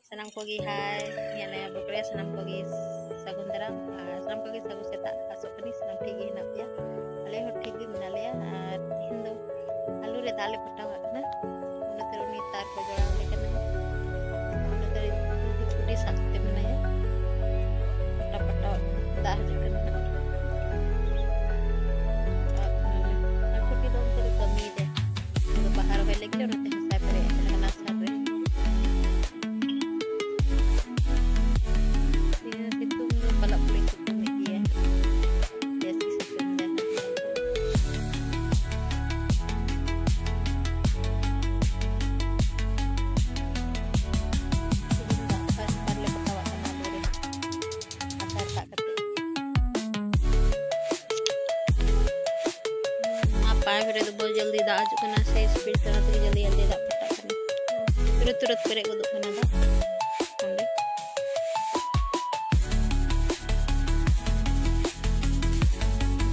Senang kogi hai, yang naya berkreasi senang kogi sagun terang, senang kogi sagun setak asok kini senang tinggi nak ya. Alih tinggi menali ya, Hindu alur ya tali pertama kena, udah teruni tar kojol alih kena, udah dari di satu tim mana ya, pertama dah kena. Aku tidak untuk kami deh, untuk bahar balik ya udah saya beri kena sahaja. फिर तो बहुत जल्दी दा जो कना से speed करना तो जल्दी जल्दी दा पटा करना तुरंत तुरंत करे को दुखना दा हमने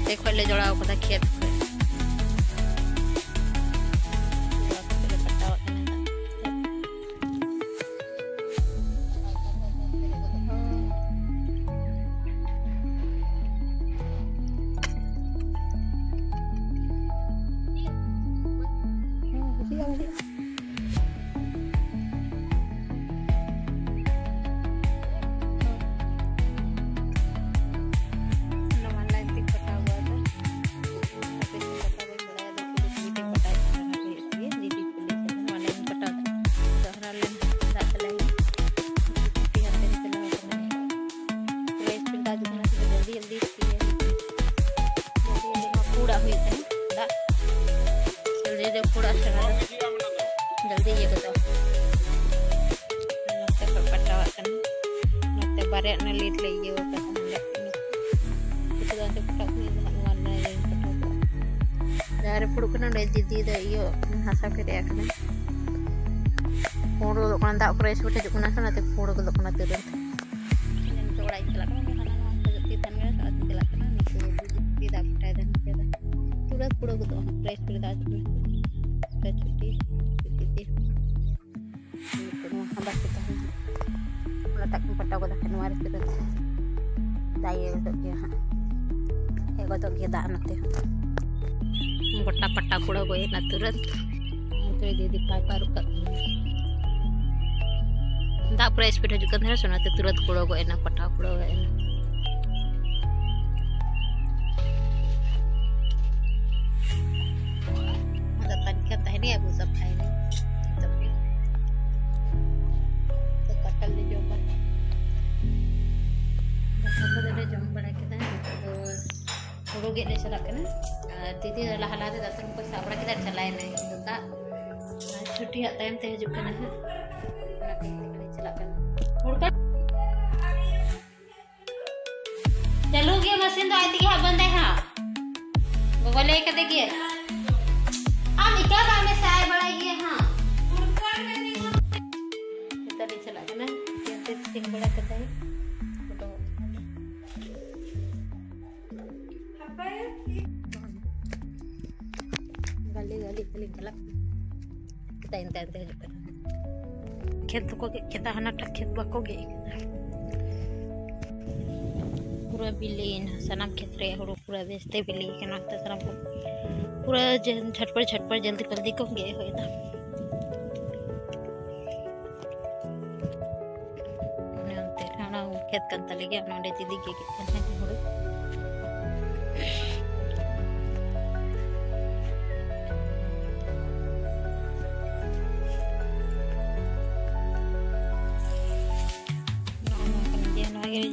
देखो ले जोड़ा को दा खेत जल्दी ये बताओ नते पटावा kan nate bare na lit le yo ka samle itu dan cepat ni warna yang petawa dari pudukna le didi da yo hasa kere akna podo kan dak fresh bete jukna sana te podo ko kana turun ini toda ikla kan kana ti tanga saat ikla kana ni ko di da peta dan peta turat podo ko fresh bete da cuti hambas kita meletakkan peta ko kan waris itu daya untuk dia gotok kita anak dia peta kuda ko na turut itu di paipar ka ndak price peta juga kan sana turut kuda ko enak peta kuda ko enak ada tadikan tadi ya bu sampai ini tapi tekakal di jomba dah jomba kita udah gede salah kena titi dah halah dah terus pas abra kita calain nih itu tak cuti ya time teh juga nih nak kita calakan उड़कर चलो गया machine तो आती है बंद है हाँ वो लेकर देखिए हम क्या काम में साय बढ़ाइए हाँ तभी चला ना कैसे सिंग बड़ा करता है तो गाली गाली गाली गलत kita intente juga खेत को kita anak खेत bakoge पूरा बिलीन सनम खेतरे हरो पूरा बेचते बिली के नाते सनम पूरा झटपट जल्दी को गए होय ना नंते खाना खेत कंता लगे नोंडे दीदी के कने हरो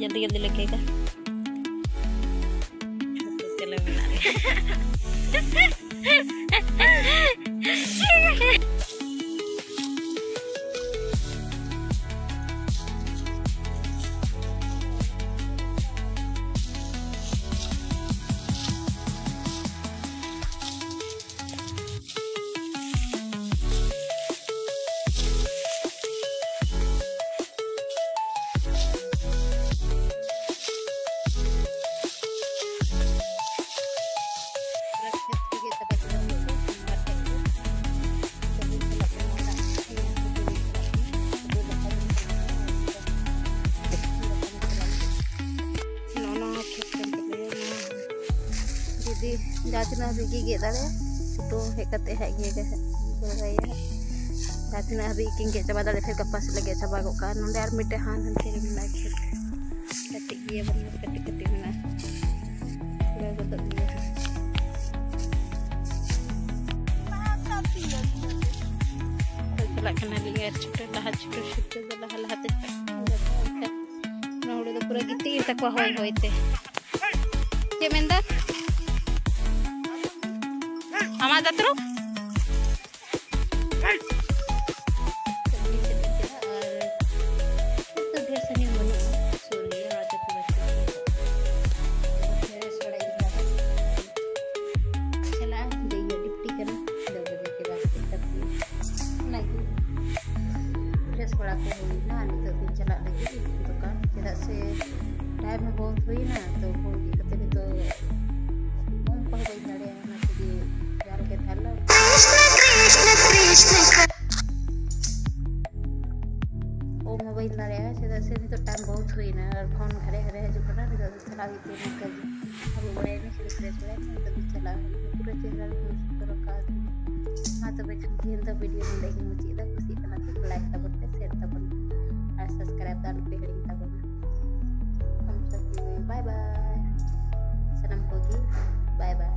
जल्दी जल्दी लगेगा चलो बना रहे जहाँ तीना हबी गे दाड़े सितुंग हेज कते हेज गे लगाया जहाँ तीना हबी किन गे चाबा दाड़े फिर गप्पा से लगे चाबा गोका नोंडे आर मिटे हान हनते रे मिना खेत कटे गे बन कटे कटे मिना पूरा गदक गे चला कना लिया छोटे लहा छोटे लहा लहाते नोड़े तो पूरा गिती तक होय होयते चे मेंदा आमा दातरो चला लगे दुकान चेदा से टाइम बहुत हुई ना तो बोल कते तो मन को बई दाड़े ना कि यार के थाला ओ मोबाइल दाड़े चेदा से तो टाइम बहुत हुई ना और फोन घरे घरे जो करना तो चला भी तो कर अब बड़े में फ्रेश बड़े तो चला पूरा चेहरा को करो का हां तो बैठ के वीडियो में देखि मुझे दा खुशी कना तो लाइक तब शेयर तब सब्सक्राइब दान पे हिडिंग तब हम सब बाय बाय सनम होगी बाय बाय